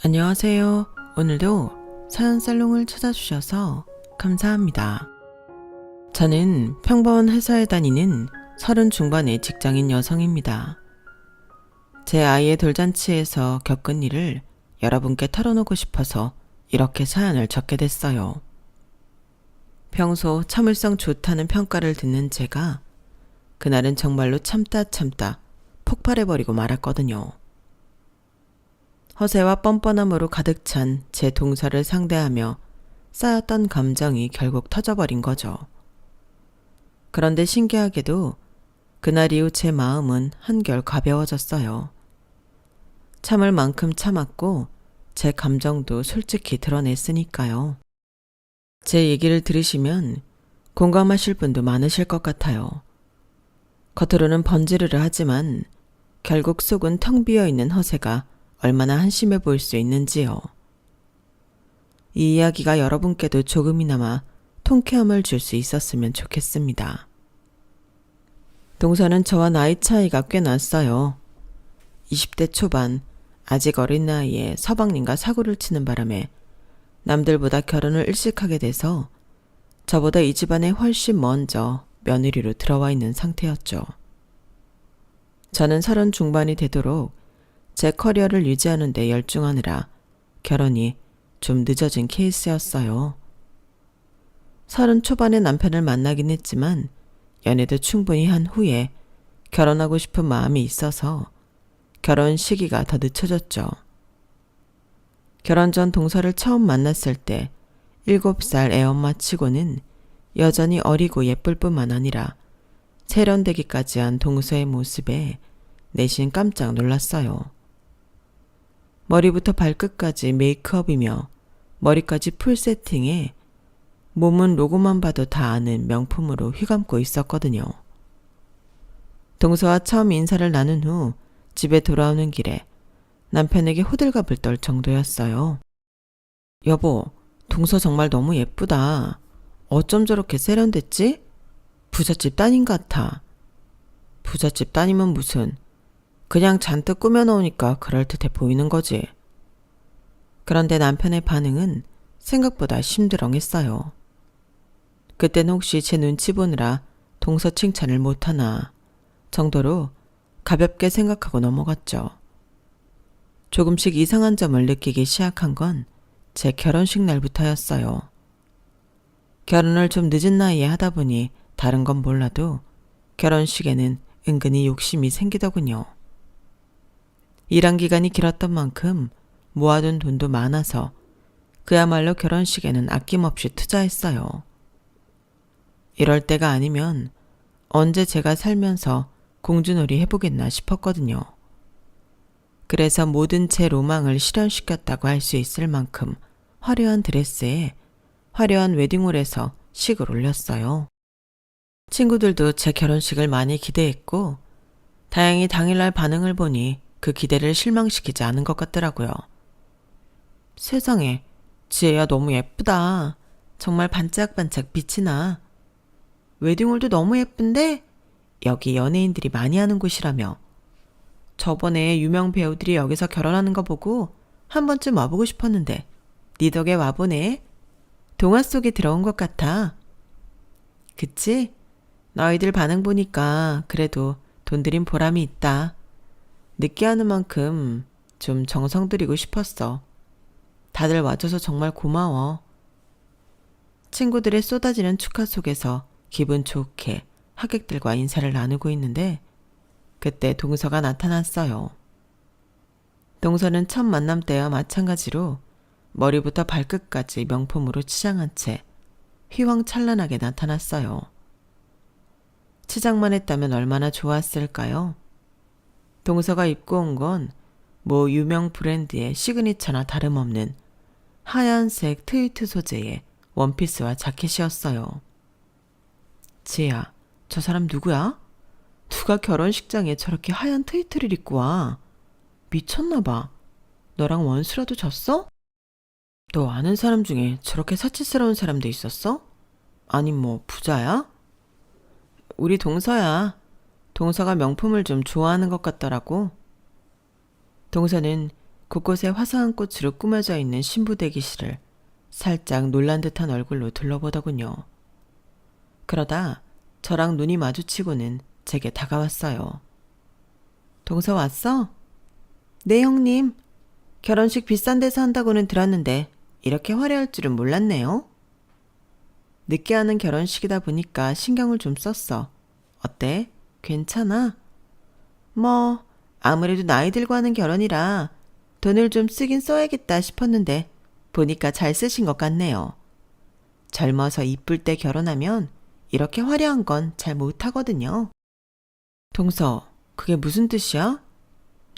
안녕하세요. 오늘도 사연살롱을 찾아주셔서 감사합니다. 저는 평범한 회사에 다니는 30 중반의 직장인 여성입니다. 제 아이의 돌잔치에서 겪은 일을 여러분께 털어놓고 싶어서 이렇게 사연을 적게 됐어요. 평소 참을성 좋다는 평가를 듣는 제가 그날은 정말로 참다 폭발해버리고 말았거든요. 허세와 뻔뻔함으로 가득 찬 제 동서를 상대하며 쌓였던 감정이 결국 터져버린 거죠. 그런데 신기하게도 그날 이후 제 마음은 한결 가벼워졌어요. 참을 만큼 참았고 제 감정도 솔직히 드러냈으니까요. 제 얘기를 들으시면 공감하실 분도 많으실 것 같아요. 겉으로는 번지르르 하지만 결국 속은 텅 비어있는 허세가 얼마나 한심해 보일 수 있는지요. 이 이야기가 여러분께도 조금이나마 통쾌함을 줄 수 있었으면 좋겠습니다. 동서는 저와 나이 차이가 꽤 났어요. 20대 초반, 아직 어린 나이에 서방님과 사고를 치는 바람에 남들보다 결혼을 일찍 하게 돼서 저보다 이 집안에 훨씬 먼저 며느리로 들어와 있는 상태였죠. 저는 30 중반이 되도록 제 커리어를 유지하는 데 열중하느라 결혼이 좀 늦어진 케이스였어요. 30 초반에 남편을 만나긴 했지만 연애도 충분히 한 후에 결혼하고 싶은 마음이 있어서 결혼 시기가 더 늦춰졌죠. 결혼 전 동서를 처음 만났을 때 7살 애엄마 치고는 여전히 어리고 예쁠 뿐만 아니라 세련되기까지 한 동서의 모습에 내심 깜짝 놀랐어요. 머리부터 발끝까지 메이크업이며 머리까지 풀 세팅에 몸은 로고만 봐도 다 아는 명품으로 휘감고 있었거든요. 동서와 처음 인사를 나눈 후 집에 돌아오는 길에 남편에게 호들갑을 떨 정도였어요. 여보, 동서 정말 너무 예쁘다. 어쩜 저렇게 세련됐지? 부잣집 따님 같아. 부잣집 따님은 무슨, 그냥 잔뜩 꾸며놓으니까 그럴듯해 보이는 거지. 그런데 남편의 반응은 생각보다 심드렁했어요. 그땐 혹시 제 눈치 보느라 동서 칭찬을 못하나 정도로 가볍게 생각하고 넘어갔죠. 조금씩 이상한 점을 느끼기 시작한 건 제 결혼식 날부터였어요. 결혼을 좀 늦은 나이에 하다 보니 다른 건 몰라도 결혼식에는 은근히 욕심이 생기더군요. 일한 기간이 길었던 만큼 모아둔 돈도 많아서 그야말로 결혼식에는 아낌없이 투자했어요. 이럴 때가 아니면 언제 제가 살면서 공주놀이 해보겠나 싶었거든요. 그래서 모든 제 로망을 실현시켰다고 할 수 있을 만큼 화려한 드레스에 화려한 웨딩홀에서 식을 올렸어요. 친구들도 제 결혼식을 많이 기대했고 다행히 당일날 반응을 보니 그 기대를 실망시키지 않은 것 같더라고요. 세상에, 지혜야 너무 예쁘다. 정말 반짝반짝 빛이 나. 웨딩홀도 너무 예쁜데 여기 연예인들이 많이 하는 곳이라며. 저번에 유명 배우들이 여기서 결혼하는 거 보고 한 번쯤 와보고 싶었는데 네 덕에 와보네. 동화 속에 들어온 것 같아. 그치? 너희들 반응 보니까 그래도 돈 들인 보람이 있다. 늦게 하는 만큼 좀 정성 들이고 싶었어. 다들 와줘서 정말 고마워. 친구들의 쏟아지는 축하 속에서 기분 좋게 하객들과 인사를 나누고 있는데 그때 동서가 나타났어요. 동서는 첫 만남 때와 마찬가지로 머리부터 발끝까지 명품으로 치장한 채 휘황찬란하게 나타났어요. 치장만 했다면 얼마나 좋았을까요? 동서가 입고 온 건 뭐 유명 브랜드의 시그니처나 다름없는 하얀색 트위트 소재의 원피스와 자켓이었어요. 지혜야, 저 사람 누구야? 누가 결혼식장에 저렇게 하얀 트위트를 입고 와? 미쳤나봐. 너랑 원수라도 졌어? 너 아는 사람 중에 저렇게 사치스러운 사람도 있었어? 아니 뭐 부자야? 우리 동서야. 동서가 명품을 좀 좋아하는 것 같더라고. 동서는 곳곳에 화사한 꽃으로 꾸며져 있는 신부 대기실을 살짝 놀란 듯한 얼굴로 둘러보더군요. 그러다 저랑 눈이 마주치고는 제게 다가왔어요. 동서 왔어? 네, 형님. 결혼식 비싼 데서 한다고는 들었는데 이렇게 화려할 줄은 몰랐네요. 늦게 하는 결혼식이다 보니까 신경을 좀 썼어. 어때? 괜찮아? 뭐 아무래도 나이 들고 하는 결혼이라 돈을 좀 쓰긴 써야겠다 싶었는데 보니까 잘 쓰신 것 같네요. 젊어서 이쁠 때 결혼하면 이렇게 화려한 건 잘 못하거든요. 동서, 그게 무슨 뜻이야?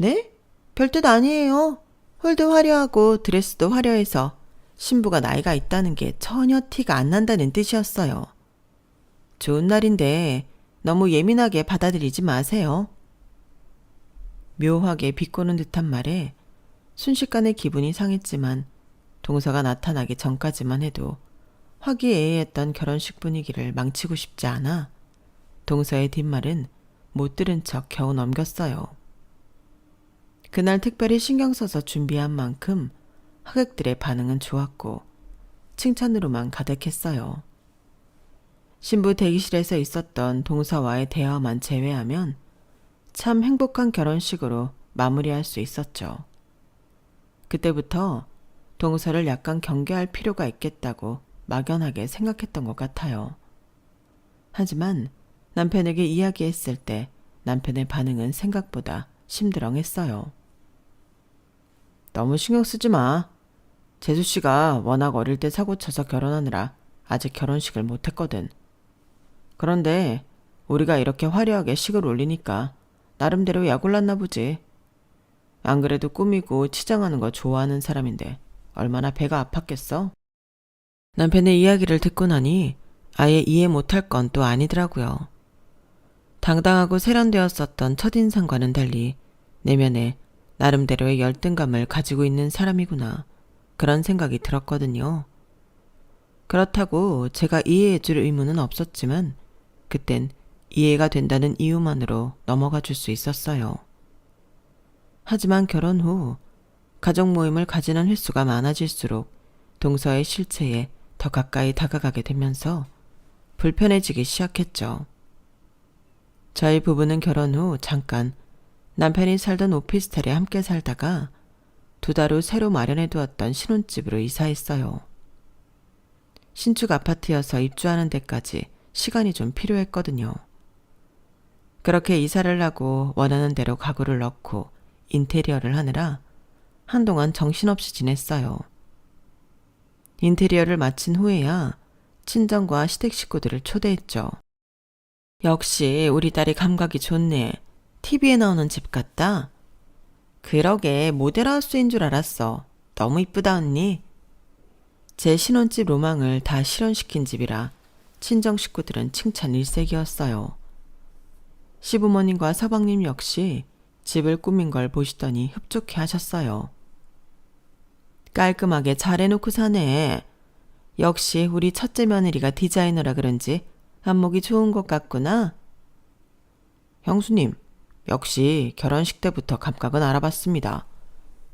네? 별뜻 아니에요. 홀도 화려하고 드레스도 화려해서 신부가 나이가 있다는 게 전혀 티가 안 난다는 뜻이었어요. 좋은 날인데 너무 예민하게 받아들이지 마세요. 묘하게 비꼬는 듯한 말에 순식간에 기분이 상했지만 동서가 나타나기 전까지만 해도 화기애애했던 결혼식 분위기를 망치고 싶지 않아 동서의 뒷말은 못 들은 척 겨우 넘겼어요. 그날 특별히 신경 써서 준비한 만큼 하객들의 반응은 좋았고 칭찬으로만 가득했어요. 신부 대기실에서 있었던 동서와의 대화만 제외하면 참 행복한 결혼식으로 마무리할 수 있었죠. 그때부터 동서를 약간 경계할 필요가 있겠다고 막연하게 생각했던 것 같아요. 하지만 남편에게 이야기했을 때 남편의 반응은 생각보다 심드렁했어요. 너무 신경 쓰지 마. 재수 씨가 워낙 어릴 때 사고 쳐서 결혼하느라 아직 결혼식을 못했거든. 그런데 우리가 이렇게 화려하게 식을 올리니까 나름대로 약올랐나 보지. 안 그래도 꾸미고 치장하는 거 좋아하는 사람인데 얼마나 배가 아팠겠어? 남편의 이야기를 듣고 나니 아예 이해 못할 건 또 아니더라고요. 당당하고 세련되었었던 첫인상과는 달리 내면에 나름대로의 열등감을 가지고 있는 사람이구나. 그런 생각이 들었거든요. 그렇다고 제가 이해해줄 의무는 없었지만 그땐 이해가 된다는 이유만으로 넘어가 줄 수 있었어요. 하지만 결혼 후 가족 모임을 가지는 횟수가 많아질수록 동서의 실체에 더 가까이 다가가게 되면서 불편해지기 시작했죠. 저희 부부는 결혼 후 잠깐 남편이 살던 오피스텔에 함께 살다가 2달 후 새로 마련해 두었던 신혼집으로 이사했어요. 신축 아파트여서 입주하는 데까지 시간이 좀 필요했거든요. 그렇게 이사를 하고 원하는 대로 가구를 넣고 인테리어를 하느라 한동안 정신없이 지냈어요. 인테리어를 마친 후에야 친정과 시댁 식구들을 초대했죠. 역시 우리 딸이 감각이 좋네. TV에 나오는 집 같다. 그러게 모델하우스인 줄 알았어. 너무 이쁘다 언니. 제 신혼집 로망을 다 실현시킨 집이라 친정 식구들은 칭찬 일색이었어요. 시부모님과 서방님 역시 집을 꾸민 걸 보시더니 흡족해 하셨어요. 깔끔하게 잘 해놓고 사네. 역시 우리 첫째 며느리가 디자이너라 그런지 안목이 좋은 것 같구나. 형수님, 역시 결혼식 때부터 감각은 알아봤습니다.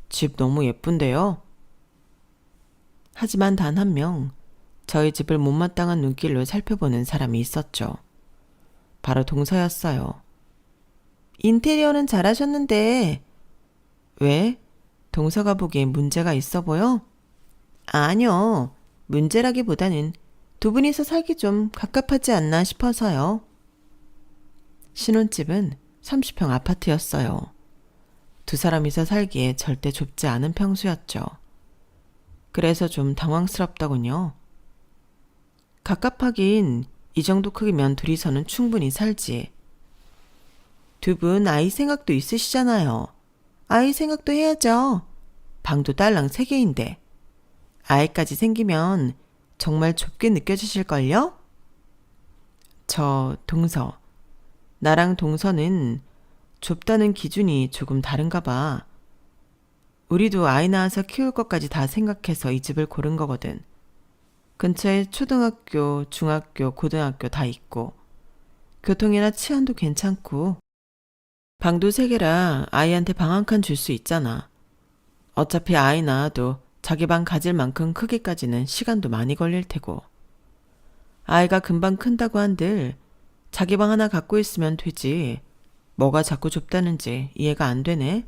집 너무 예쁜데요? 하지만 단 한 명, 저희 집을 못마땅한 눈길로 살펴보는 사람이 있었죠. 바로 동서였어요. 인테리어는 잘하셨는데 왜? 동서가 보기엔 문제가 있어 보여? 아니요. 문제라기보다는 두 분이서 살기 좀 갑갑하지 않나 싶어서요. 신혼집은 30평 아파트였어요. 두 사람이서 살기에 절대 좁지 않은 평수였죠. 그래서 좀 당황스럽더군요. 갑갑하긴 이 정도 크기면 둘이서는 충분히 살지. 두 분 아이 생각도 있으시잖아요. 아이 생각도 해야죠. 방도 딸랑 3개인데. 아이까지 생기면 정말 좁게 느껴지실걸요? 저 동서. 나랑 동서는 좁다는 기준이 조금 다른가 봐. 우리도 아이 낳아서 키울 것까지 다 생각해서 이 집을 고른 거거든. 근처에 초등학교, 중학교, 고등학교 다 있고 교통이나 치안도 괜찮고 방도 3개라 아이한테 방 한 칸 줄 수 있잖아. 어차피 아이 낳아도 자기 방 가질 만큼 크기까지는 시간도 많이 걸릴 테고. 아이가 금방 큰다고 한들 자기 방 하나 갖고 있으면 되지. 뭐가 자꾸 좁다는지 이해가 안 되네.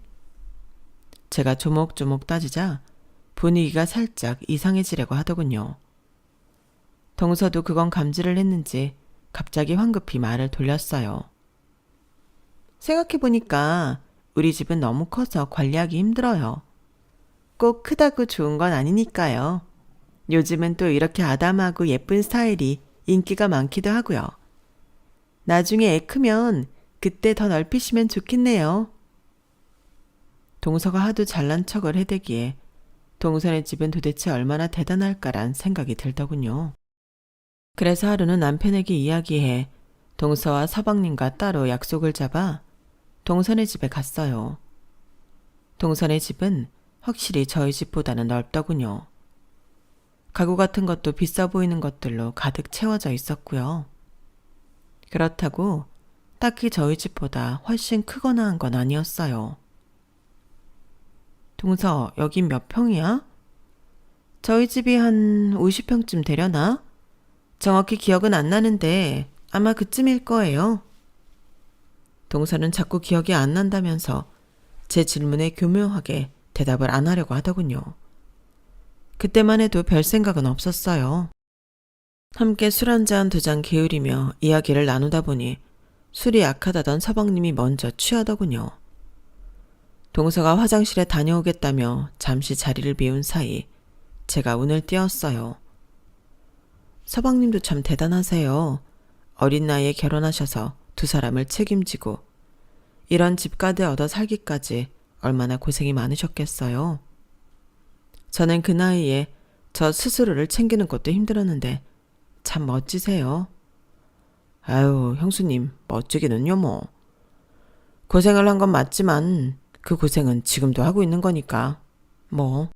제가 조목조목 따지자 분위기가 살짝 이상해지려고 하더군요. 동서도 그건 감지를 했는지 갑자기 황급히 말을 돌렸어요. 생각해보니까 우리 집은 너무 커서 관리하기 힘들어요. 꼭 크다고 좋은 건 아니니까요. 요즘은 또 이렇게 아담하고 예쁜 스타일이 인기가 많기도 하고요. 나중에 애 크면 그때 더 넓히시면 좋겠네요. 동서가 하도 잘난 척을 해대기에 동선의 집은 도대체 얼마나 대단할까란 생각이 들더군요. 그래서 하루는 남편에게 이야기해 동서와 서방님과 따로 약속을 잡아 동선의 집에 갔어요. 동선의 집은 확실히 저희 집보다는 넓더군요. 가구 같은 것도 비싸 보이는 것들로 가득 채워져 있었고요. 그렇다고 딱히 저희 집보다 훨씬 크거나 한 건 아니었어요. 동서, 여긴 몇 평이야? 저희 집이 한 50평쯤 되려나? 정확히 기억은 안 나는데 아마 그쯤일 거예요. 동서는 자꾸 기억이 안 난다면서 제 질문에 교묘하게 대답을 안 하려고 하더군요. 그때만 해도 별 생각은 없었어요. 함께 술 한 잔 두 잔 게으리며 이야기를 나누다 보니 술이 약하다던 서방님이 먼저 취하더군요. 동서가 화장실에 다녀오겠다며 잠시 자리를 비운 사이 제가 운을 띄웠어요. 서방님도 참 대단하세요. 어린 나이에 결혼하셔서 두 사람을 책임지고 이런 집가드 얻어 살기까지 얼마나 고생이 많으셨겠어요. 저는 그 나이에 저 스스로를 챙기는 것도 힘들었는데 참 멋지세요. 아유, 형수님 멋지기는요 뭐. 고생을 한 건 맞지만 그 고생은 지금도 하고 있는 거니까 뭐.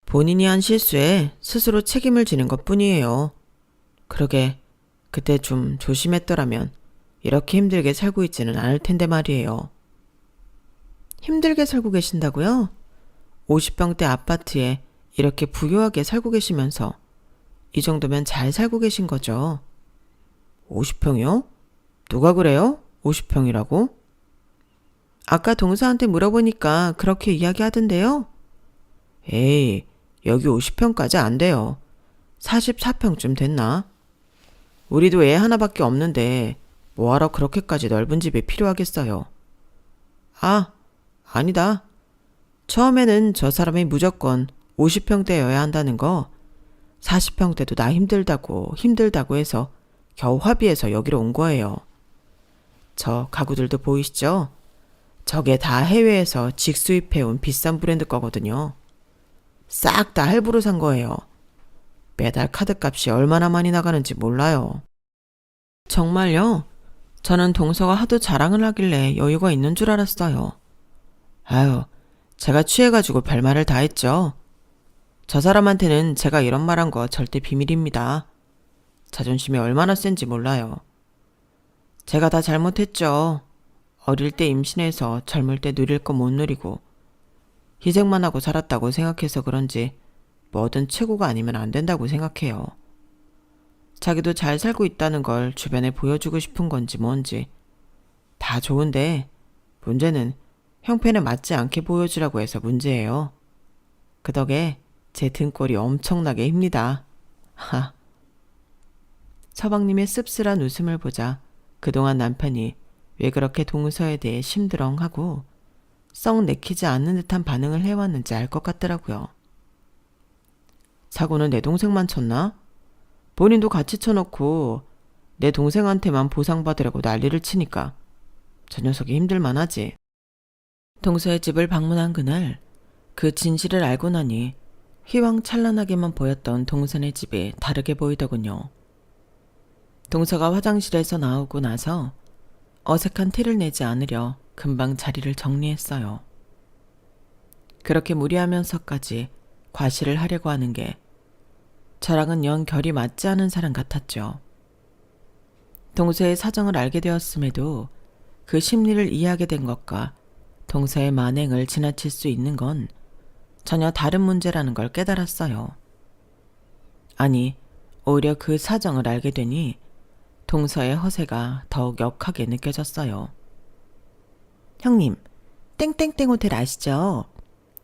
본인이 한 실수에 스스로 책임을 지는 것뿐이에요. 그러게 그때 좀 조심했더라면 이렇게 힘들게 살고 있지는 않을 텐데 말이에요. 힘들게 살고 계신다고요? 50평대 아파트에 이렇게 부유하게 살고 계시면서 이 정도면 잘 살고 계신 거죠. 50평이요? 누가 그래요? 50평이라고? 아까 동서한테 물어보니까 그렇게 이야기하던데요. 에이, 여기 50평까지 안 돼요. 44평쯤 됐나? 우리도 애 하나밖에 없는데 뭐하러 그렇게까지 넓은 집이 필요하겠어요. 아, 아니다. 처음에는 저 사람이 무조건 50평대여야 한다는 거 40평대도 나 힘들다고 해서 겨우 합의해서 여기로 온 거예요. 저 가구들도 보이시죠? 저게 다 해외에서 직수입해온 비싼 브랜드 거거든요. 싹 다 할부로 산 거예요. 매달 카드값이 얼마나 많이 나가는지 몰라요. 정말요? 저는 동서가 하도 자랑을 하길래 여유가 있는 줄 알았어요. 아유, 제가 취해가지고 별말을 다 했죠. 저 사람한테는 제가 이런 말 한 거 절대 비밀입니다. 자존심이 얼마나 센지 몰라요. 제가 다 잘못했죠. 어릴 때 임신해서 젊을 때 누릴 거 못 누리고 희생만 하고 살았다고 생각해서 그런지 뭐든 최고가 아니면 안 된다고 생각해요. 자기도 잘 살고 있다는 걸 주변에 보여주고 싶은 건지 뭔지 다 좋은데 문제는 형편에 맞지 않게 보여주라고 해서 문제예요. 그 덕에 제 등골이 엄청나게 힙니다. 하. 서방님의 씁쓸한 웃음을 보자 그동안 남편이 왜 그렇게 동서에 대해 심드렁하고 썩 내키지 않는 듯한 반응을 해왔는지 알 것 같더라고요. 사고는 내 동생만 쳤나? 본인도 같이 쳐놓고 내 동생한테만 보상받으려고 난리를 치니까 저 녀석이 힘들만 하지. 동서의 집을 방문한 그날 그 진실을 알고 나니 휘황찬란하게만 보였던 동선의 집이 다르게 보이더군요. 동서가 화장실에서 나오고 나서 어색한 티를 내지 않으려 금방 자리를 정리했어요. 그렇게 무리하면서까지 과시를 하려고 하는 게 저랑은 영 결이 맞지 않은 사람 같았죠. 동서의 사정을 알게 되었음에도 그 심리를 이해하게 된 것과 동서의 만행을 지나칠 수 있는 건 전혀 다른 문제라는 걸 깨달았어요. 아니, 오히려 그 사정을 알게 되니 동서의 허세가 더욱 역하게 느껴졌어요. 형님, 땡땡땡 호텔 아시죠?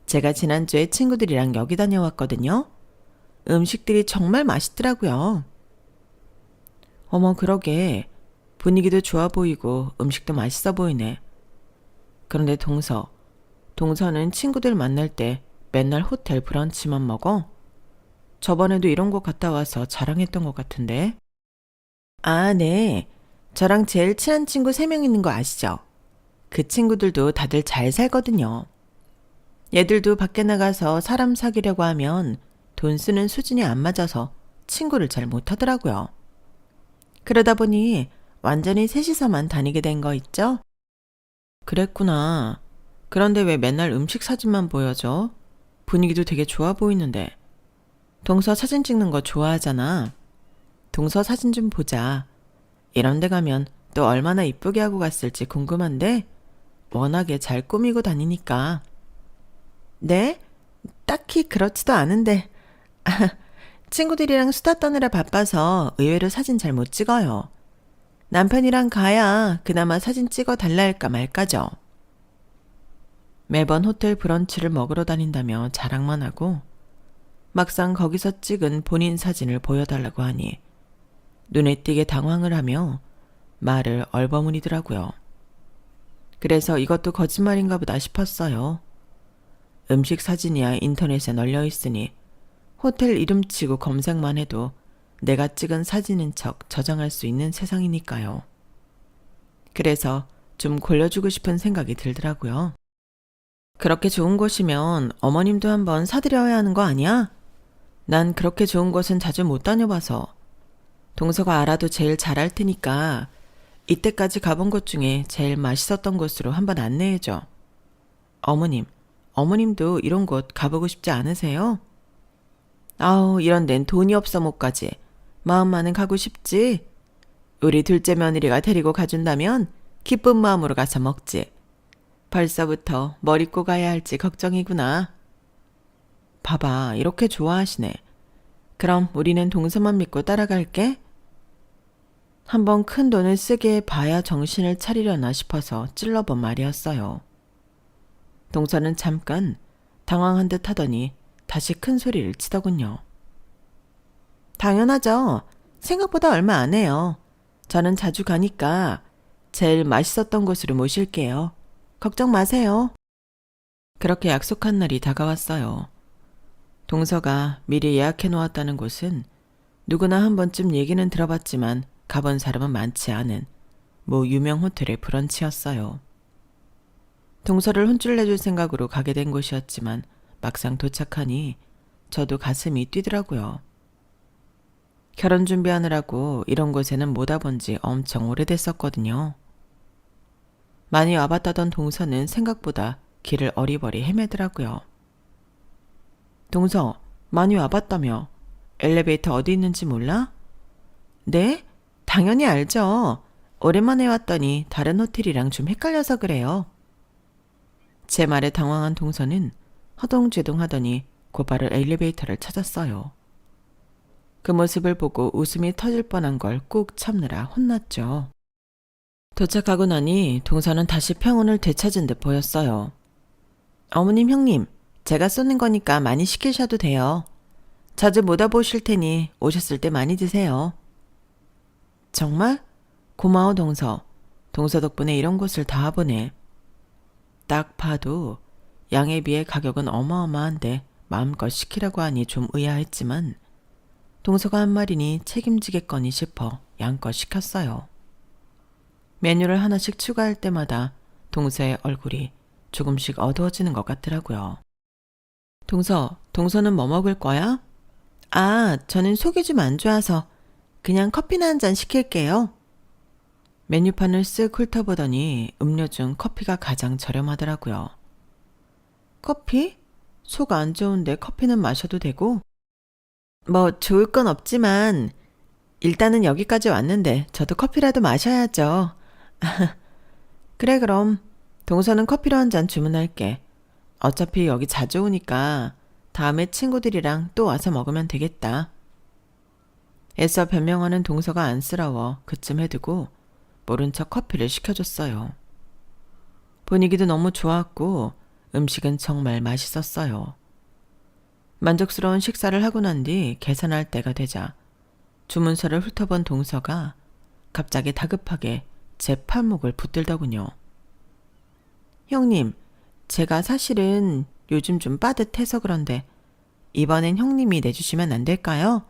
제가 지난주에 친구들이랑 여기 다녀왔거든요. 음식들이 정말 맛있더라고요. 어머, 그러게. 분위기도 좋아 보이고 음식도 맛있어 보이네. 그런데 동서는 친구들 만날 때 맨날 호텔 브런치만 먹어? 저번에도 이런 곳 갔다 와서 자랑했던 것 같은데. 아, 네. 저랑 제일 친한 친구 3명 있는 거 아시죠? 그 친구들도 다들 잘 살거든요. 얘들도 밖에 나가서 사람 사귀려고 하면 돈 쓰는 수준이 안 맞아서 친구를 잘 못하더라고요. 그러다 보니 완전히 셋이서만 다니게 된 거 있죠? 그랬구나. 그런데 왜 맨날 음식 사진만 보여줘? 분위기도 되게 좋아 보이는데. 동서 사진 찍는 거 좋아하잖아. 동서 사진 좀 보자. 이런 데 가면 또 얼마나 이쁘게 하고 갔을지 궁금한데 워낙에 잘 꾸미고 다니니까. 네? 딱히 그렇지도 않은데. 친구들이랑 수다 떠느라 바빠서 의외로 사진 잘 못 찍어요. 남편이랑 가야 그나마 사진 찍어 달라 할까 말까죠. 매번 호텔 브런치를 먹으러 다닌다며 자랑만 하고 막상 거기서 찍은 본인 사진을 보여달라고 하니 눈에 띄게 당황을 하며 말을 얼버무리더라고요. 그래서 이것도 거짓말인가 보다 싶었어요. 음식 사진이야 인터넷에 널려 있으니 호텔 이름 치고 검색만 해도 내가 찍은 사진인 척 저장할 수 있는 세상이니까요. 그래서 좀 골려주고 싶은 생각이 들더라고요. 그렇게 좋은 곳이면 어머님도 한번 사드려야 하는 거 아니야? 난 그렇게 좋은 곳은 자주 못 다녀봐서. 동서가 알아도 제일 잘할 테니까 이때까지 가본 곳 중에 제일 맛있었던 곳으로 한번 안내해줘. 어머님도 이런 곳 가보고 싶지 않으세요? 아우, 이런 데는 돈이 없어 못 가지. 마음만은 가고 싶지. 우리 둘째 며느리가 데리고 가준다면 기쁜 마음으로 가서 먹지. 벌써부터 뭘 입고 가야 할지 걱정이구나. 봐봐, 이렇게 좋아하시네. 그럼 우리는 동서만 믿고 따라갈게. 한번 큰 돈을 쓰게 봐야 정신을 차리려나 싶어서 찔러본 말이었어요. 동서는 잠깐 당황한 듯 하더니 다시 큰 소리를 치더군요. 당연하죠. 생각보다 얼마 안 해요. 저는 자주 가니까 제일 맛있었던 곳으로 모실게요. 걱정 마세요. 그렇게 약속한 날이 다가왔어요. 동서가 미리 예약해 놓았다는 곳은 누구나 한 번쯤 얘기는 들어봤지만 가본 사람은 많지 않은 모 유명 호텔의 브런치였어요. 동서를 혼쭐 내줄 생각으로 가게 된 곳이었지만 막상 도착하니 저도 가슴이 뛰더라고요. 결혼 준비하느라고 이런 곳에는 못 와본 지 엄청 오래됐었거든요. 많이 와봤다던 동서는 생각보다 길을 어리버리 헤매더라고요. 동서, 많이 와봤다며? 엘리베이터 어디 있는지 몰라? 네? 당연히 알죠. 오랜만에 왔더니 다른 호텔이랑 좀 헷갈려서 그래요. 제 말에 당황한 동서는 허둥지둥 하더니 곧바로 엘리베이터를 찾았어요. 그 모습을 보고 웃음이 터질 뻔한 걸 꾹 참느라 혼났죠. 도착하고 나니 동서는 다시 평온을 되찾은 듯 보였어요. 어머님, 형님, 제가 쏘는 거니까 많이 시키셔도 돼요. 자주 못 와보실 테니 오셨을 때 많이 드세요. 정말? 고마워, 동서. 동서 덕분에 이런 곳을 다 와보네. 딱 봐도 양에 비해 가격은 어마어마한데 마음껏 시키라고 하니 좀 의아했지만 동서가 한 말이니 책임지겠거니 싶어 양껏 시켰어요. 메뉴를 하나씩 추가할 때마다 동서의 얼굴이 조금씩 어두워지는 것 같더라고요. 동서는 뭐 먹을 거야? 아, 저는 속이 좀 안 좋아서 그냥 커피나 한 잔 시킬게요. 메뉴판을 쓱 훑어보더니 음료 중 커피가 가장 저렴하더라고요. 커피? 속 안 좋은데 커피는 마셔도 되고? 뭐 좋을 건 없지만 일단은 여기까지 왔는데 저도 커피라도 마셔야죠. 그래, 그럼 동서는 커피로 한 잔 주문할게. 어차피 여기 자주 오니까 다음에 친구들이랑 또 와서 먹으면 되겠다. 애써 변명하는 동서가 안쓰러워 그쯤 해두고 모른 척 커피를 시켜줬어요. 분위기도 너무 좋았고 음식은 정말 맛있었어요. 만족스러운 식사를 하고 난 뒤 계산할 때가 되자 주문서를 훑어본 동서가 갑자기 다급하게 제 팔목을 붙들더군요. 형님, 제가 사실은 요즘 좀 빠듯해서 그런데 이번엔 형님이 내주시면 안 될까요?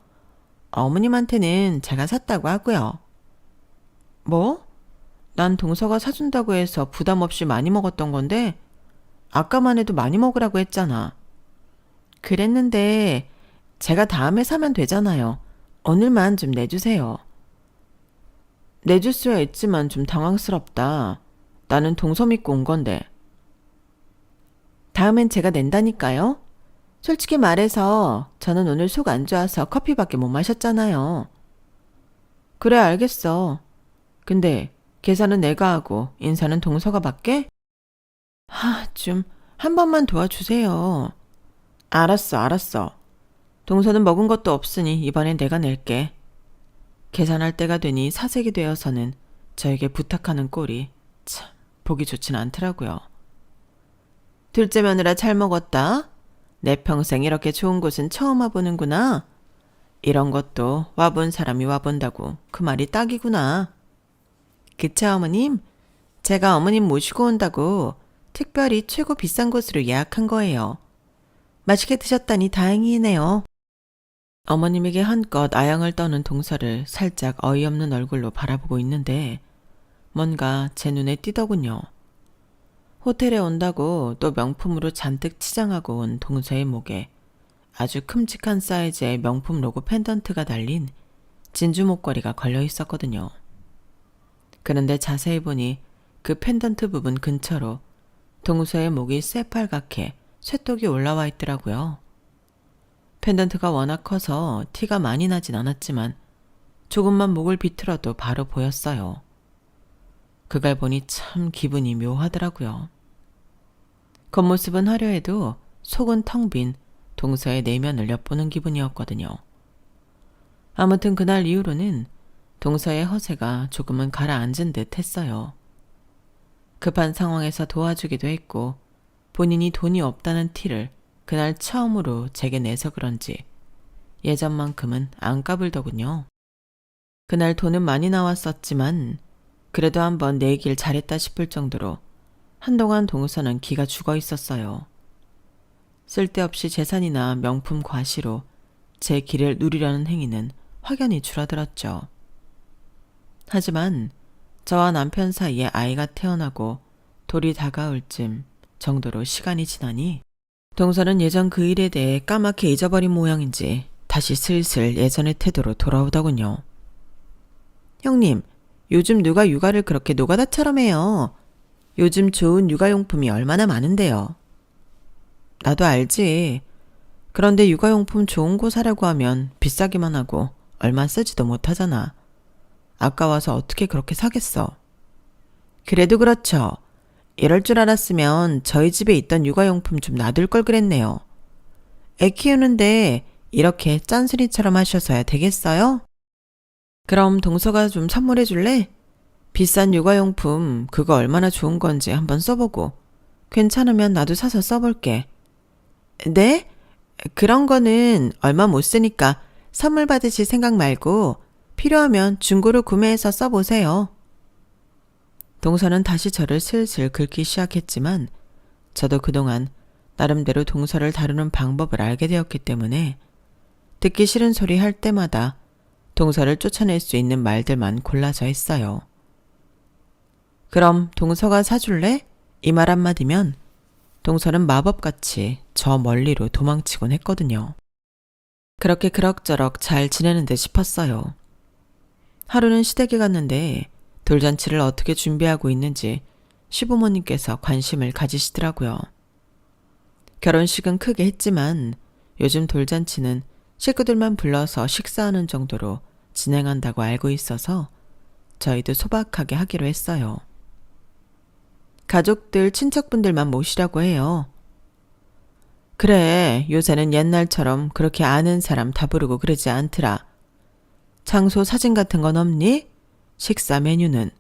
어머님한테는 제가 샀다고 하고요. 뭐? 난 동서가 사준다고 해서 부담 없이 많이 먹었던 건데 아까만 해도 많이 먹으라고 했잖아. 그랬는데 제가 다음에 사면 되잖아요. 오늘만 좀 내주세요. 내줄 수야 있지만 좀 당황스럽다. 나는 동서 믿고 온 건데. 다음엔 제가 낸다니까요. 솔직히 말해서 저는 오늘 속 안 좋아서 커피밖에 못 마셨잖아요. 그래 알겠어. 근데 계산은 내가 하고 인사는 동서가 받게? 좀 한 번만 도와주세요. 알았어. 동서는 먹은 것도 없으니 이번엔 내가 낼게. 계산할 때가 되니 사색이 되어서는 저에게 부탁하는 꼴이 참 보기 좋진 않더라고요. 둘째 며느라 잘 먹었다. 내 평생 이렇게 좋은 곳은 처음 와보는구나. 이런 것도 와본 사람이 와본다고 그 말이 딱이구나. 그쵸 어머님? 제가 어머님 모시고 온다고 특별히 최고 비싼 곳으로 예약한 거예요. 맛있게 드셨다니 다행이네요. 어머님에게 한껏 아양을 떠는 동서를 살짝 어이없는 얼굴로 바라보고 있는데 뭔가 제 눈에 띄더군요. 호텔에 온다고 또 명품으로 잔뜩 치장하고 온 동서의 목에 아주 큼직한 사이즈의 명품 로고 펜던트가 달린 진주 목걸이가 걸려 있었거든요. 그런데 자세히 보니 그 펜던트 부분 근처로 동서의 목이 새빨갛게 쇠독이 올라와 있더라고요. 펜던트가 워낙 커서 티가 많이 나진 않았지만 조금만 목을 비틀어도 바로 보였어요. 그걸 보니 참 기분이 묘하더라고요. 겉모습은 화려해도 속은 텅 빈 동서의 내면을 엿보는 기분이었거든요. 아무튼 그날 이후로는 동서의 허세가 조금은 가라앉은 듯 했어요. 급한 상황에서 도와주기도 했고 본인이 돈이 없다는 티를 그날 처음으로 제게 내서 그런지 예전만큼은 안 까불더군요. 그날 돈은 많이 나왔었지만 그래도 한번 내길 잘했다 싶을 정도로 한동안 동서는 기가 죽어 있었어요. 쓸데없이 재산이나 명품 과시로 제 기를 누리려는 행위는 확연히 줄어들었죠. 하지만 저와 남편 사이에 아이가 태어나고 돌이 다가올 쯤 정도로 시간이 지나니 동서는 예전 그 일에 대해 까맣게 잊어버린 모양인지 다시 슬슬 예전의 태도로 돌아오더군요. 형님, 요즘 누가 육아를 그렇게 노가다처럼 해요. 요즘 좋은 육아용품이 얼마나 많은데요. 나도 알지. 그런데 육아용품 좋은 거 사려고 하면 비싸기만 하고 얼마 쓰지도 못하잖아. 아까워서 어떻게 그렇게 사겠어. 그래도 그렇죠. 이럴 줄 알았으면 저희 집에 있던 육아용품 좀 놔둘 걸 그랬네요. 애 키우는데 이렇게 짠소리처럼 하셔서야 되겠어요? 그럼 동서가 좀 선물해 줄래? 비싼 육아용품 그거 얼마나 좋은 건지 한번 써보고 괜찮으면 나도 사서 써볼게. 네? 그런 거는 얼마 못 쓰니까 선물 받으실 생각 말고 필요하면 중고로 구매해서 써보세요. 동서는 다시 저를 슬슬 긁기 시작했지만 저도 그동안 나름대로 동서를 다루는 방법을 알게 되었기 때문에 듣기 싫은 소리 할 때마다 동서를 쫓아낼 수 있는 말들만 골라서 했어요. 그럼 동서가 사줄래? 이 말 한마디면 동서는 마법같이 저 멀리로 도망치곤 했거든요. 그렇게 그럭저럭 잘 지내는 듯 싶었어요. 하루는 시댁에 갔는데 돌잔치를 어떻게 준비하고 있는지 시부모님께서 관심을 가지시더라고요. 결혼식은 크게 했지만 요즘 돌잔치는 식구들만 불러서 식사하는 정도로 진행한다고 알고 있어서 저희도 소박하게 하기로 했어요. 가족들, 친척분들만 모시라고 해요. 그래, 요새는 옛날처럼 그렇게 아는 사람 다 부르고 그러지 않더라. 장소 사진 같은 건 없니? 식사 메뉴는?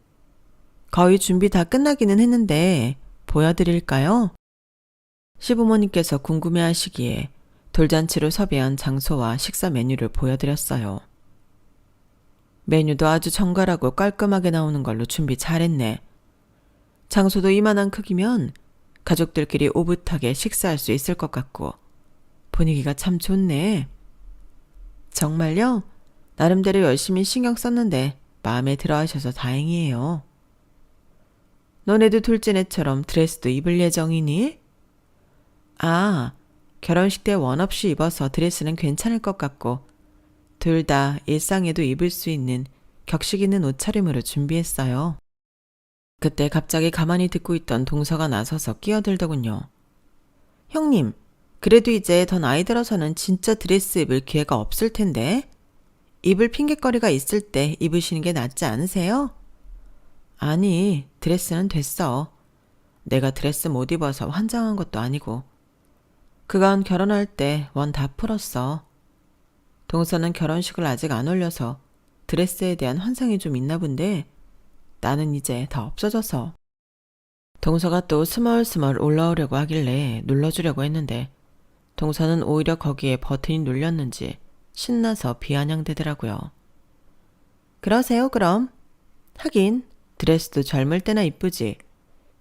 거의 준비 다 끝나기는 했는데 보여드릴까요? 시부모님께서 궁금해하시기에 돌잔치로 섭외한 장소와 식사 메뉴를 보여드렸어요. 메뉴도 아주 정갈하고 깔끔하게 나오는 걸로 준비 잘했네. 장소도 이만한 크기면 가족들끼리 오붓하게 식사할 수 있을 것 같고 분위기가 참 좋네. 정말요? 나름대로 열심히 신경 썼는데 마음에 들어 하셔서 다행이에요. 너네도 둘째네처럼 드레스도 입을 예정이니? 아, 결혼식 때 원 없이 입어서 드레스는 괜찮을 것 같고 둘 다 일상에도 입을 수 있는 격식 있는 옷차림으로 준비했어요. 그때 갑자기 가만히 듣고 있던 동서가 나서서 끼어들더군요. 형님, 그래도 이제 더 나이 들어서는 진짜 드레스 입을 기회가 없을 텐데 입을 핑곗거리가 있을 때 입으시는 게 낫지 않으세요? 아니, 드레스는 됐어. 내가 드레스 못 입어서 환장한 것도 아니고. 그건 결혼할 때 원 다 풀었어. 동서는 결혼식을 아직 안 올려서 드레스에 대한 환상이 좀 있나 본데 나는 이제 다 없어져서. 동서가 또 스멀스멀 올라오려고 하길래 눌러주려고 했는데 동서는 오히려 거기에 버튼이 눌렸는지 신나서 비아냥대더라고요. 그러세요 그럼. 하긴 드레스도 젊을 때나 이쁘지.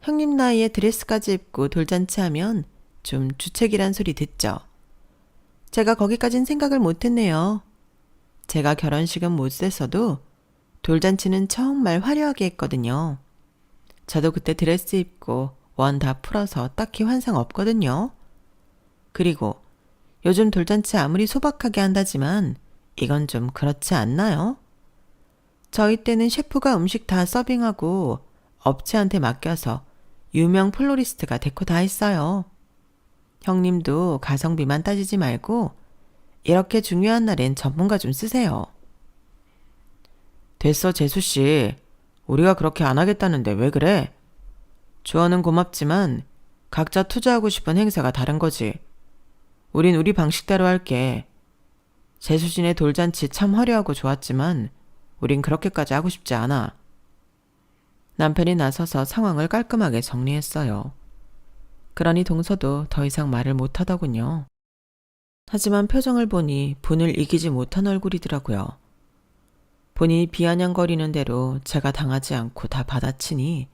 형님 나이에 드레스까지 입고 돌잔치 하면 좀 주책이란 소리 듣죠. 제가 거기까진 생각을 못했네요. 제가 결혼식은 못했어도 돌잔치는 정말 화려하게 했거든요. 저도 그때 드레스 입고 원 다 풀어서 딱히 환상 없거든요. 그리고 요즘 돌잔치 아무리 소박하게 한다지만 이건 좀 그렇지 않나요? 저희 때는 셰프가 음식 다 서빙하고 업체한테 맡겨서 유명 플로리스트가 데코 다 했어요. 형님도 가성비만 따지지 말고 이렇게 중요한 날엔 전문가 좀 쓰세요. 됐어, 재수씨. 우리가 그렇게 안 하겠다는데 왜 그래? 조언은 고맙지만 각자 투자하고 싶은 행사가 다른 거지. 우린 우리 방식대로 할게. 재수진의 돌잔치 참 화려하고 좋았지만 우린 그렇게까지 하고 싶지 않아. 남편이 나서서 상황을 깔끔하게 정리했어요. 그러니 동서도 더 이상 말을 못하더군요. 하지만 표정을 보니 분을 이기지 못한 얼굴이더라고요. 본인이 비아냥거리는 대로 제가 당하지 않고 다 받아치니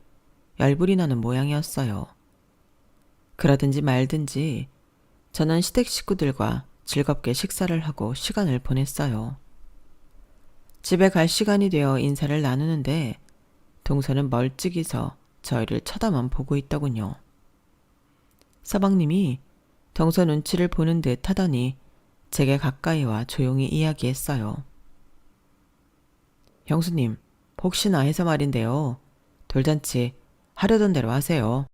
열불이 나는 모양이었어요. 그러든지 말든지 저는 시댁 식구들과 즐겁게 식사를 하고 시간을 보냈어요. 집에 갈 시간이 되어 인사를 나누는데 동서는 멀찍이 서 저희를 쳐다만 보고 있더군요. 서방님이 동서 눈치를 보는 듯 하더니 제게 가까이 와 조용히 이야기했어요. 형수님, 혹시나 해서 말인데요. 돌잔치 하려던 대로 하세요.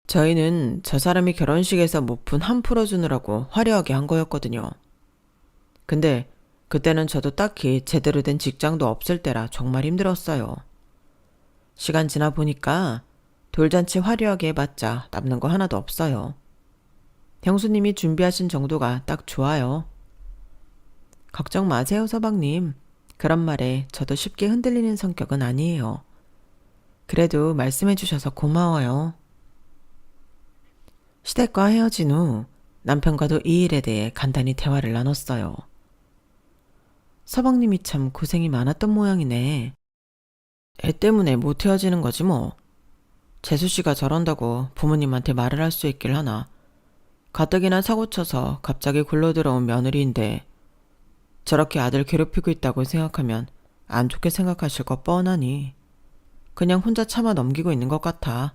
저희는 저 사람이 결혼식에서 못 푼 한 풀어주느라고 화려하게 한 거였거든요. 근데 그때는 저도 딱히 제대로 된 직장도 없을 때라 정말 힘들었어요. 시간 지나 보니까 돌잔치 화려하게 해봤자 남는 거 하나도 없어요. 형수님이 준비하신 정도가 딱 좋아요. 걱정 마세요, 서방님. 그런 말에 저도 쉽게 흔들리는 성격은 아니에요. 그래도 말씀해 주셔서 고마워요. 시댁과 헤어진 후 남편과도 이 일에 대해 간단히 대화를 나눴어요. 서방님이 참 고생이 많았던 모양이네. 애 때문에 못 헤어지는 거지 뭐. 재수씨가 저런다고 부모님한테 말을 할 수 있길 하나. 가뜩이나 사고쳐서 갑자기 굴러들어온 며느리인데 저렇게 아들 괴롭히고 있다고 생각하면 안 좋게 생각하실 거 뻔하니 그냥 혼자 참아 넘기고 있는 것 같아.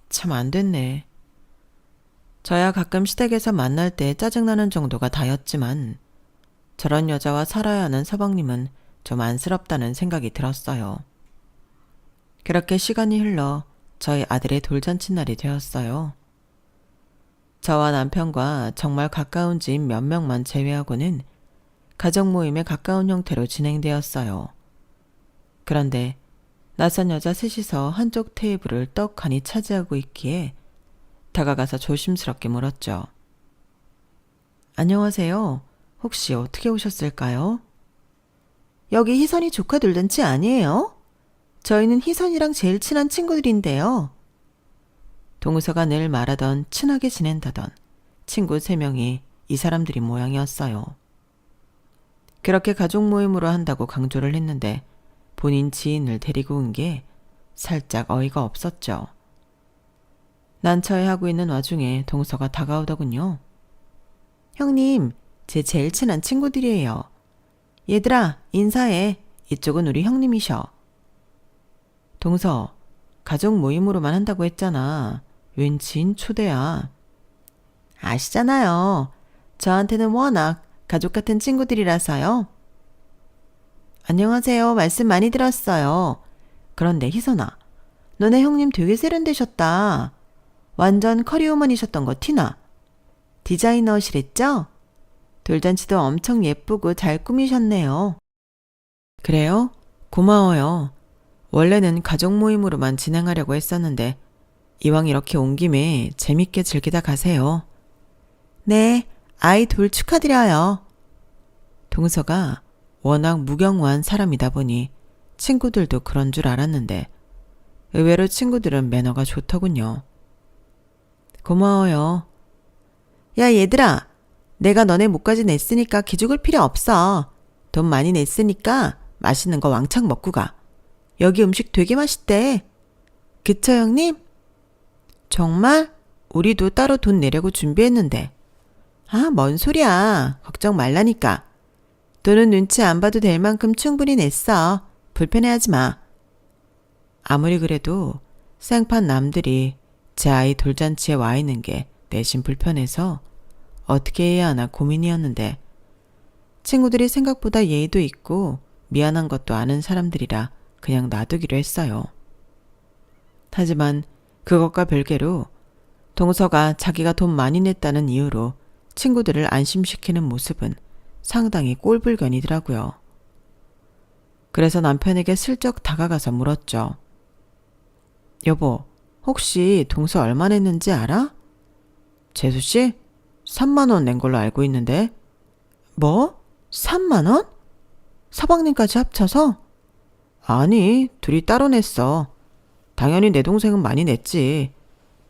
참 안 됐네. 저야 가끔 시댁에서 만날 때 짜증나는 정도가 다였지만 저런 여자와 살아야 하는 서방님은 좀 안쓰럽다는 생각이 들었어요. 그렇게 시간이 흘러 저희 아들의 돌잔치 날이 되었어요. 저와 남편과 정말 가까운 지인 몇 명만 제외하고는 가족 모임에 가까운 형태로 진행되었어요. 그런데 낯선 여자 셋이서 한쪽 테이블을 떡하니 차지하고 있기에 다가가서 조심스럽게 물었죠. 안녕하세요. 혹시 어떻게 오셨을까요? 여기 희선이 조카 돌잔치 아니에요? 저희는 희선이랑 제일 친한 친구들인데요. 동서가 늘 말하던 친하게 지낸다던 친구 3명이 이 사람들이 모양이었어요. 그렇게 가족 모임으로 한다고 강조를 했는데 본인 지인을 데리고 온 게 살짝 어이가 없었죠. 난처해하고 있는 와중에 동서가 다가오더군요. 형님, 제 제일 친한 친구들이에요. 얘들아, 인사해. 이쪽은 우리 형님이셔. 동서, 가족 모임으로만 한다고 했잖아. 웬 지인 초대야. 아시잖아요. 저한테는 워낙 가족 같은 친구들이라서요. 안녕하세요. 말씀 많이 들었어요. 그런데 희선아, 너네 형님 되게 세련되셨다. 완전 커리어우먼이셨던 거 티나. 디자이너시랬죠? 돌잔치도 엄청 예쁘고 잘 꾸미셨네요. 그래요? 고마워요. 원래는 가족 모임으로만 진행하려고 했었는데 이왕 이렇게 온 김에 재밌게 즐기다 가세요. 네, 아이 돌 축하드려요. 동서가 워낙 무경무한 사람이다 보니 친구들도 그런 줄 알았는데 의외로 친구들은 매너가 좋더군요. 고마워요. 야 얘들아, 내가 너네 목까지 냈으니까 기죽을 필요 없어. 돈 많이 냈으니까 맛있는 거 왕창 먹고 가. 여기 음식 되게 맛있대. 그쵸 형님? 정말? 우리도 따로 돈 내려고 준비했는데. 아, 뭔 소리야. 걱정 말라니까. 돈은 눈치 안 봐도 될 만큼 충분히 냈어. 불편해하지 마. 아무리 그래도 생판 남들이 제 아이 돌잔치에 와 있는 게 내심 불편해서 어떻게 해야 하나 고민이었는데 친구들이 생각보다 예의도 있고 미안한 것도 아는 사람들이라 그냥 놔두기로 했어요. 하지만 그것과 별개로 동서가 자기가 돈 많이 냈다는 이유로 친구들을 안심시키는 모습은 상당히 꼴불견이더라고요. 그래서 남편에게 슬쩍 다가가서 물었죠. 여보, 혹시 동서 얼마 냈는지 알아? 재수씨? 3만 원 낸 걸로 알고 있는데. 뭐? 3만 원? 서방님까지 합쳐서? 아니, 둘이 따로 냈어. 당연히 내 동생은 많이 냈지.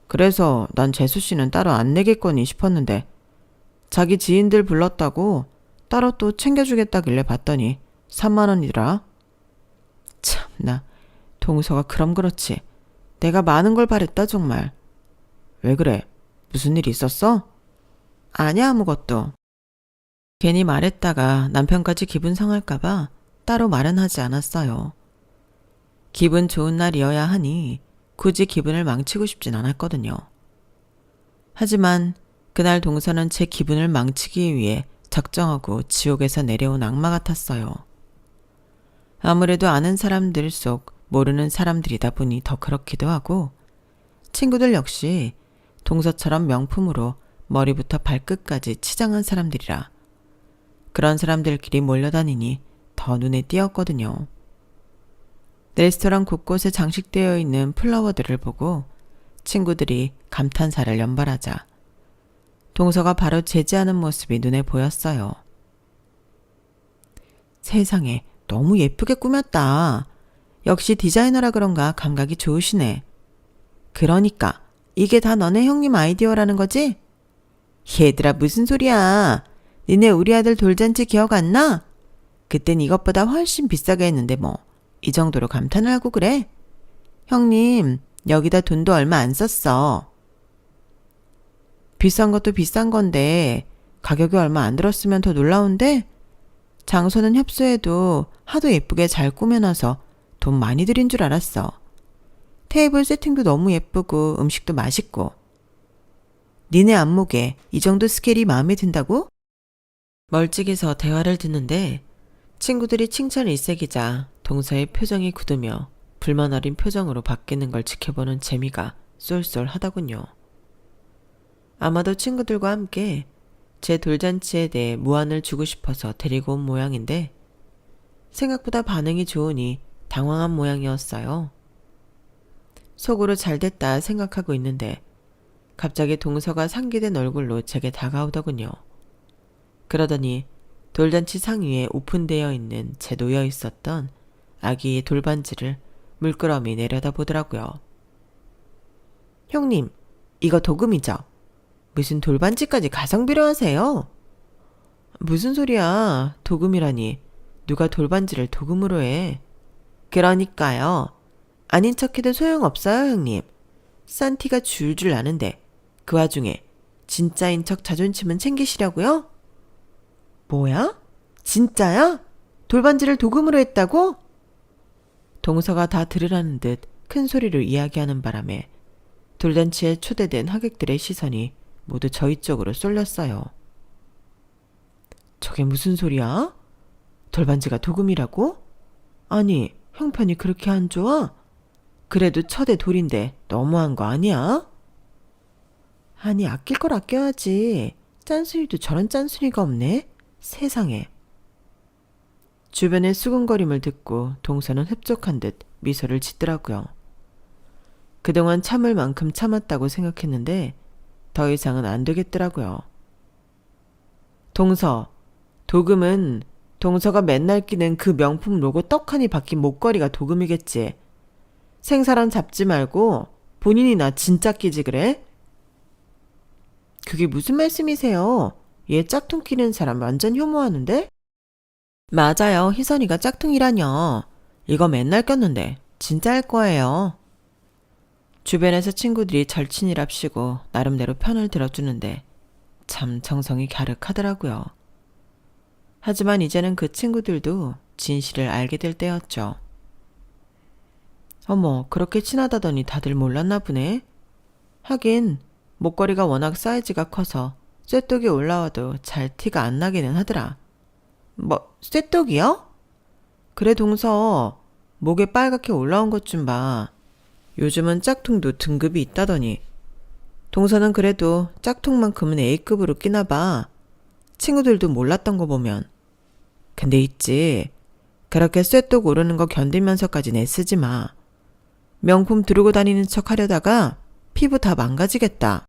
그래서 난 재수씨는 따로 안 내겠거니 싶었는데 자기 지인들 불렀다고 따로 또 챙겨주겠다길래 봤더니 3만 원이더라. 참나, 동서가 그럼 그렇지. 내가 많은 걸 바랬다 정말. 왜 그래? 무슨 일 있었어? 아니야, 아무것도. 괜히 말했다가 남편까지 기분 상할까봐 따로 말은 하지 않았어요. 기분 좋은 날이어야 하니 굳이 기분을 망치고 싶진 않았거든요. 하지만 그날 동서는 제 기분을 망치기 위해 작정하고 지옥에서 내려온 악마 같았어요. 아무래도 아는 사람들 속 모르는 사람들이다 보니 더 그렇기도 하고 친구들 역시 동서처럼 명품으로 머리부터 발끝까지 치장한 사람들이라 그런 사람들끼리 몰려다니니 더 눈에 띄었거든요. 레스토랑 곳곳에 장식되어 있는 플라워들을 보고 친구들이 감탄사를 연발하자 동서가 바로 제지하는 모습이 눈에 보였어요. 세상에, 너무 예쁘게 꾸몄다. 역시 디자이너라 그런가 감각이 좋으시네. 그러니까 이게 다 너네 형님 아이디어라는 거지? 얘들아, 무슨 소리야. 니네 우리 아들 돌잔치 기억 안 나? 그땐 이것보다 훨씬 비싸게 했는데 뭐 이 정도로 감탄을 하고 그래? 형님, 여기다 돈도 얼마 안 썼어. 비싼 것도 비싼 건데 가격이 얼마 안 들었으면 더 놀라운데? 장소는 협소해도 하도 예쁘게 잘 꾸며놔서 돈 많이 들인 줄 알았어. 테이블 세팅도 너무 예쁘고 음식도 맛있고. 니네 안목에 이 정도 스케일이 마음에 든다고? 멀찍이서 대화를 듣는데 친구들이 칭찬을 일색이자 동서의 표정이 굳으며 불만 어린 표정으로 바뀌는 걸 지켜보는 재미가 쏠쏠하더군요. 아마도 친구들과 함께 제 돌잔치에 대해 무안을 주고 싶어서 데리고 온 모양인데 생각보다 반응이 좋으니 당황한 모양이었어요. 속으로 잘 됐다 생각하고 있는데 갑자기 동서가 상기된 얼굴로 제게 다가오더군요. 그러더니 돌잔치 상위에 오픈되어 있는 채 놓여 있었던 아기의 돌반지를 물끄러미 내려다보더라고요. 형님, 이거 도금이죠? 무슨 돌반지까지 가성비로 하세요? 무슨 소리야, 도금이라니. 누가 돌반지를 도금으로 해? 그러니까요. 아닌 척해도 소용없어요, 형님. 싼 티가 줄줄 나는데 그 와중에 진짜인 척 자존심은 챙기시려고요? 뭐야? 진짜야? 돌반지를 도금으로 했다고? 동서가 다 들으라는 듯 큰 소리로 이야기하는 바람에 돌잔치에 초대된 하객들의 시선이 모두 저희 쪽으로 쏠렸어요. 저게 무슨 소리야? 돌반지가 도금이라고? 아니, 형편이 그렇게 안 좋아? 그래도 첫애 돌인데 너무한 거 아니야? 아니, 아낄 걸 아껴야지. 짠순이도 저런 짠순이가 없네. 세상에. 주변의 수군거림을 듣고 동서는 흡족한 듯 미소를 짓더라고요. 그동안 참을 만큼 참았다고 생각했는데 더 이상은 안 되겠더라고요. 동서, 도금은 동서가 맨날 끼는 그 명품 로고 떡하니 박힌 목걸이가 도금이겠지. 생사람 잡지 말고 본인이 나 진짜 끼지 그래? 그게 무슨 말씀이세요? 얘 짝퉁 끼는 사람 완전 혐오하는데? 맞아요. 희선이가 짝퉁이라뇨. 이거 맨날 꼈는데 진짜 할 거예요. 주변에서 친구들이 절친이랍시고 나름대로 편을 들어주는데 참 정성이 갸륵하더라고요. 하지만 이제는 그 친구들도 진실을 알게 될 때였죠. 어머, 그렇게 친하다더니 다들 몰랐나 보네. 하긴 목걸이가 워낙 사이즈가 커서 쇠독이 올라와도 잘 티가 안 나기는 하더라. 뭐, 쇠독이요? 그래, 동서. 목에 빨갛게 올라온 것 좀 봐. 요즘은 짝퉁도 등급이 있다더니. 동서는 그래도 짝퉁만큼은 A급으로 끼나 봐. 친구들도 몰랐던 거 보면. 근데 있지. 그렇게 쇠독 오르는 거 견디면서까진 애쓰지 마. 명품 두르고 다니는 척 하려다가 피부 다 망가지겠다.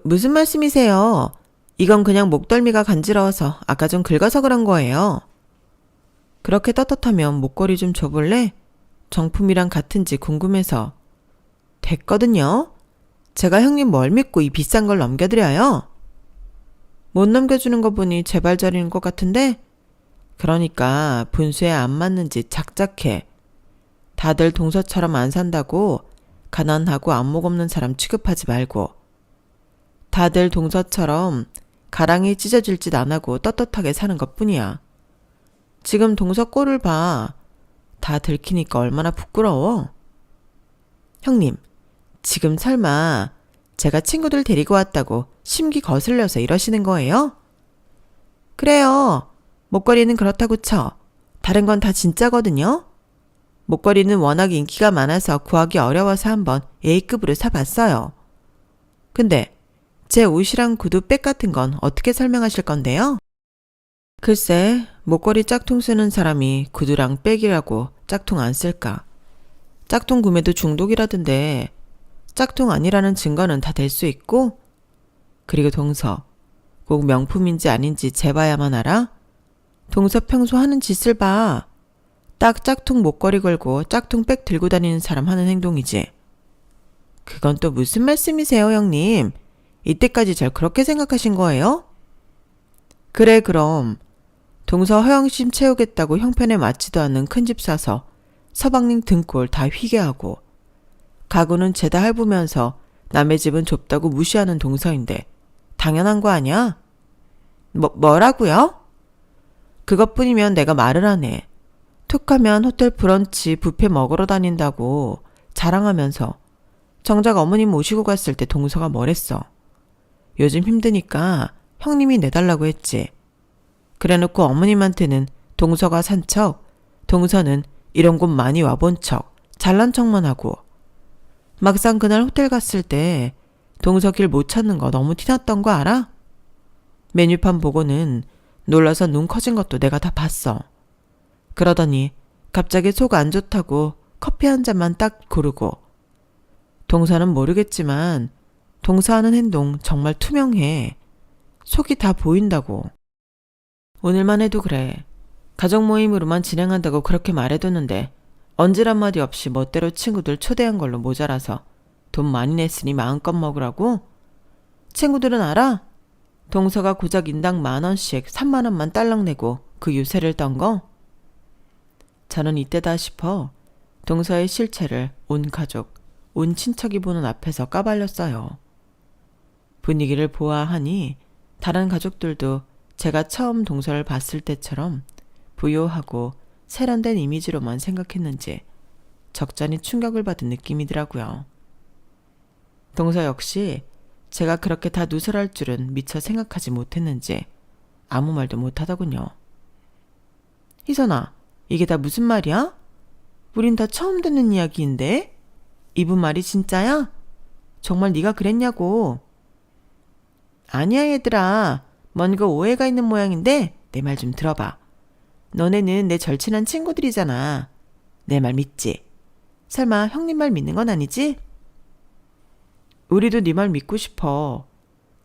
무슨 말씀이세요? 이건 그냥 목덜미가 간지러워서 아까 좀 긁어서 그런 거예요. 그렇게 떳떳하면 목걸이 좀 줘볼래? 정품이랑 같은지 궁금해서. 됐거든요. 제가 형님 뭘 믿고 이 비싼 걸 넘겨드려요? 못 넘겨주는 거 보니 제발저리는 것 같은데? 그러니까 분수에 안 맞는지 작작해. 다들 동서처럼 안 산다고 가난하고 안목 없는 사람 취급하지 말고. 다들 동서처럼 가랑이 찢어질 짓 안 하고 떳떳하게 사는 것뿐이야. 지금 동서 꼴을 봐. 다 들키니까 얼마나 부끄러워. 형님, 지금 설마 제가 친구들 데리고 왔다고 심기 거슬려서 이러시는 거예요? 그래요. 목걸이는 그렇다고 쳐. 다른 건 다 진짜거든요. 목걸이는 워낙 인기가 많아서 구하기 어려워서 한번 A급으로 사봤어요. 근데 제 옷이랑 구두 백 같은 건 어떻게 설명하실 건데요? 글쎄, 목걸이 짝퉁 쓰는 사람이 구두랑 백이라고 짝퉁 안 쓸까? 짝퉁 구매도 중독이라던데 짝퉁 아니라는 증거는 다 될 수 있고? 그리고 동서, 꼭 명품인지 아닌지 재봐야만 알아? 동서 평소 하는 짓을 봐. 딱 짝퉁 목걸이 걸고 짝퉁 백 들고 다니는 사람 하는 행동이지. 그건 또 무슨 말씀이세요, 형님? 이때까지 절 그렇게 생각하신 거예요? 그래, 그럼. 동서 허영심 채우겠다고 형편에 맞지도 않는 큰 집 사서 서방님 등골 다 휘게 하고 가구는 죄다 할부면서 남의 집은 좁다고 무시하는 동서인데 당연한 거 아니야? 뭐라고요? 그것뿐이면 내가 말을 하네. 툭하면 호텔 브런치 뷔페 먹으러 다닌다고 자랑하면서 정작 어머님 모시고 갔을 때 동서가 뭐랬어? 요즘 힘드니까 형님이 내달라고 했지. 그래놓고 어머님한테는 동서가 산 척, 동서는 이런 곳 많이 와본 척, 잘난 척만 하고 막상 그날 호텔 갔을 때 동서 길 못 찾는 거 너무 티났던 거 알아? 메뉴판 보고는 놀라서 눈 커진 것도 내가 다 봤어. 그러더니 갑자기 속 안 좋다고 커피 한 잔만 딱 고르고 동서는 모르겠지만 동서하는 행동 정말 투명해. 속이 다 보인다고. 오늘만 해도 그래. 가족 모임으로만 진행한다고 그렇게 말해뒀는데 언질 한마디 없이 멋대로 친구들 초대한 걸로 모자라서 돈 많이 냈으니 마음껏 먹으라고? 친구들은 알아? 동서가 고작 인당 10,000원씩 30,000원만 딸랑 내고 그 유세를 떤 거? 저는 이때다 싶어 동서의 실체를 온 가족, 온 친척이 보는 앞에서 까발렸어요. 분위기를 보아하니 다른 가족들도 제가 처음 동서를 봤을 때처럼 부요하고 세련된 이미지로만 생각했는지 적잖이 충격을 받은 느낌이더라고요. 동서 역시 제가 그렇게 다 누설할 줄은 미처 생각하지 못했는지 아무 말도 못하더군요. 희선아, 이게 다 무슨 말이야? 우린 다 처음 듣는 이야기인데? 이분 말이 진짜야? 정말 네가 그랬냐고. 아니야 얘들아. 뭔가 오해가 있는 모양인데 내 말 좀 들어봐. 너네는 내 절친한 친구들이잖아. 내 말 믿지? 설마 형님 말 믿는 건 아니지? 우리도 네 말 믿고 싶어.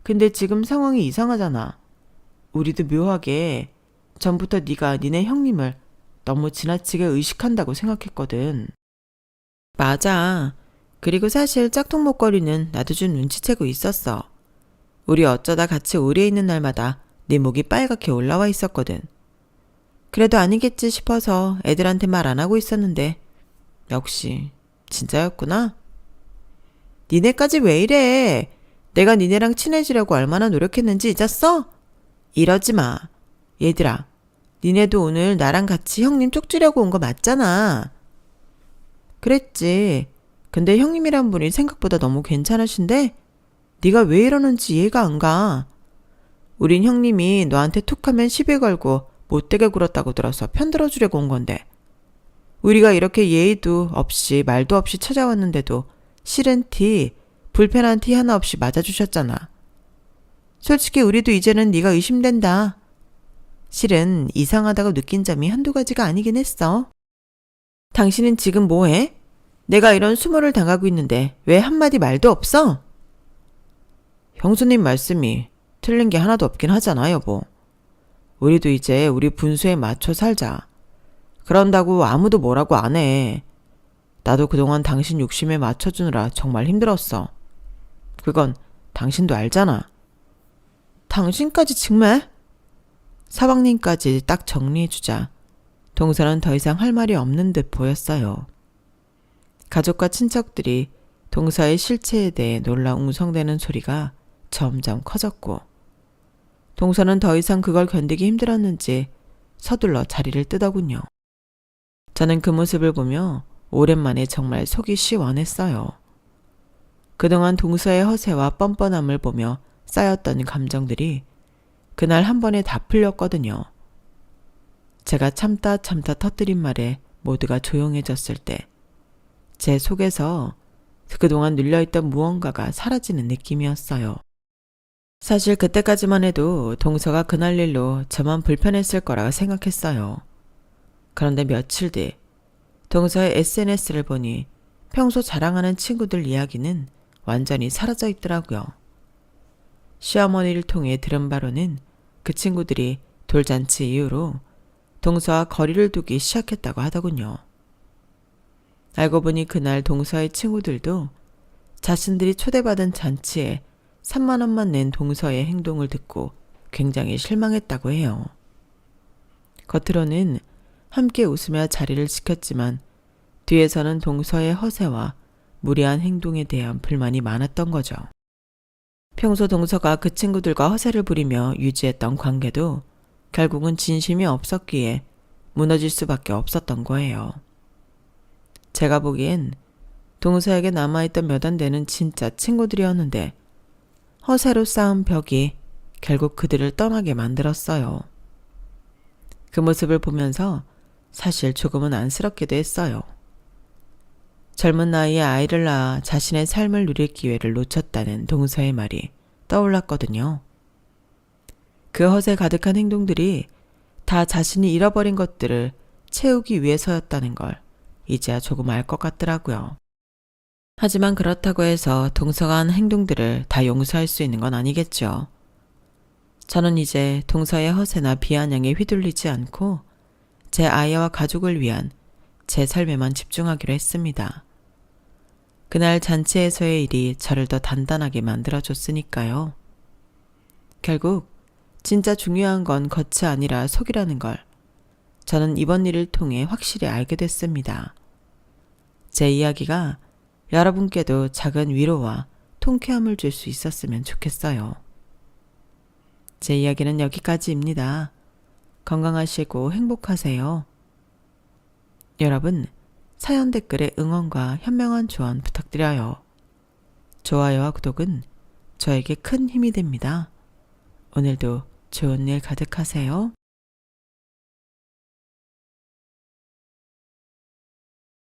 근데 지금 상황이 이상하잖아. 우리도 묘하게 전부터 네가 니네 형님을 너무 지나치게 의식한다고 생각했거든. 맞아. 그리고 사실 짝퉁 목걸이는 나도 좀 눈치채고 있었어. 우리 어쩌다 같이 오래 있는 날마다 네 목이 빨갛게 올라와 있었거든. 그래도 아니겠지 싶어서 애들한테 말 안 하고 있었는데 역시 진짜였구나. 니네까지 왜 이래? 내가 니네랑 친해지려고 얼마나 노력했는지 잊었어? 이러지 마. 얘들아, 니네도 오늘 나랑 같이 형님 쪽지려고 온 거 맞잖아. 그랬지. 근데 형님이란 분이 생각보다 너무 괜찮으신데 네가 왜 이러는지 이해가 안 가. 우린 형님이 너한테 툭하면 시비 걸고 못되게 굴었다고 들어서 편들어주려고 온 건데 우리가 이렇게 예의도 없이 말도 없이 찾아왔는데도 싫은 티, 불편한 티 하나 없이 맞아주셨잖아. 솔직히 우리도 이제는 네가 의심된다. 실은 이상하다고 느낀 점이 한두 가지가 아니긴 했어. 당신은 지금 뭐해? 내가 이런 수모를 당하고 있는데 왜 한마디 말도 없어? 형수님 말씀이 틀린 게 하나도 없긴 하잖아, 여보. 우리도 이제 우리 분수에 맞춰 살자. 그런다고 아무도 뭐라고 안 해. 나도 그동안 당신 욕심에 맞춰주느라 정말 힘들었어. 그건 당신도 알잖아. 당신까지 정말? 사방님까지 딱 정리해주자 동서는 더 이상 할 말이 없는 듯 보였어요. 가족과 친척들이 동서의 실체에 대해 놀라 웅성대는 소리가 점점 커졌고 동서는 더 이상 그걸 견디기 힘들었는지 서둘러 자리를 뜨더군요. 저는 그 모습을 보며 오랜만에 정말 속이 시원했어요. 그동안 동서의 허세와 뻔뻔함을 보며 쌓였던 감정들이 그날 한 번에 다 풀렸거든요. 제가 참다 터뜨린 말에 모두가 조용해졌을 때 제 속에서 그동안 눌려있던 무언가가 사라지는 느낌이었어요. 사실 그때까지만 해도 동서가 그날 일로 저만 불편했을 거라 생각했어요. 그런데 며칠 뒤 동서의 SNS를 보니 평소 자랑하는 친구들 이야기는 완전히 사라져 있더라고요. 시어머니를 통해 들은 바로는 그 친구들이 돌잔치 이후로 동서와 거리를 두기 시작했다고 하더군요. 알고 보니 그날 동서의 친구들도 자신들이 초대받은 잔치에 30,000원만 낸 동서의 행동을 듣고 굉장히 실망했다고 해요. 겉으로는 함께 웃으며 자리를 지켰지만 뒤에서는 동서의 허세와 무례한 행동에 대한 불만이 많았던 거죠. 평소 동서가 그 친구들과 허세를 부리며 유지했던 관계도 결국은 진심이 없었기에 무너질 수밖에 없었던 거예요. 제가 보기엔 동서에게 남아있던 몇 안 되는 진짜 친구들이었는데 허세로 쌓은 벽이 결국 그들을 떠나게 만들었어요. 그 모습을 보면서 사실 조금은 안쓰럽기도 했어요. 젊은 나이에 아이를 낳아 자신의 삶을 누릴 기회를 놓쳤다는 동서의 말이 떠올랐거든요. 그 허세 가득한 행동들이 다 자신이 잃어버린 것들을 채우기 위해서였다는 걸 이제야 조금 알 것 같더라고요. 하지만 그렇다고 해서 동서가 한 행동들을 다 용서할 수 있는 건 아니겠죠. 저는 이제 동서의 허세나 비아냥에 휘둘리지 않고 제 아이와 가족을 위한 제 삶에만 집중하기로 했습니다. 그날 잔치에서의 일이 저를 더 단단하게 만들어줬으니까요. 결국 진짜 중요한 건 겉이 아니라 속이라는 걸 저는 이번 일을 통해 확실히 알게 됐습니다. 제 이야기가 여러분께도 작은 위로와 통쾌함을 줄 수 있었으면 좋겠어요. 제 이야기는 여기까지입니다. 건강하시고 행복하세요. 여러분, 사연 댓글에 응원과 현명한 조언 부탁드려요. 좋아요와 구독은 저에게 큰 힘이 됩니다. 오늘도 좋은 일 가득하세요.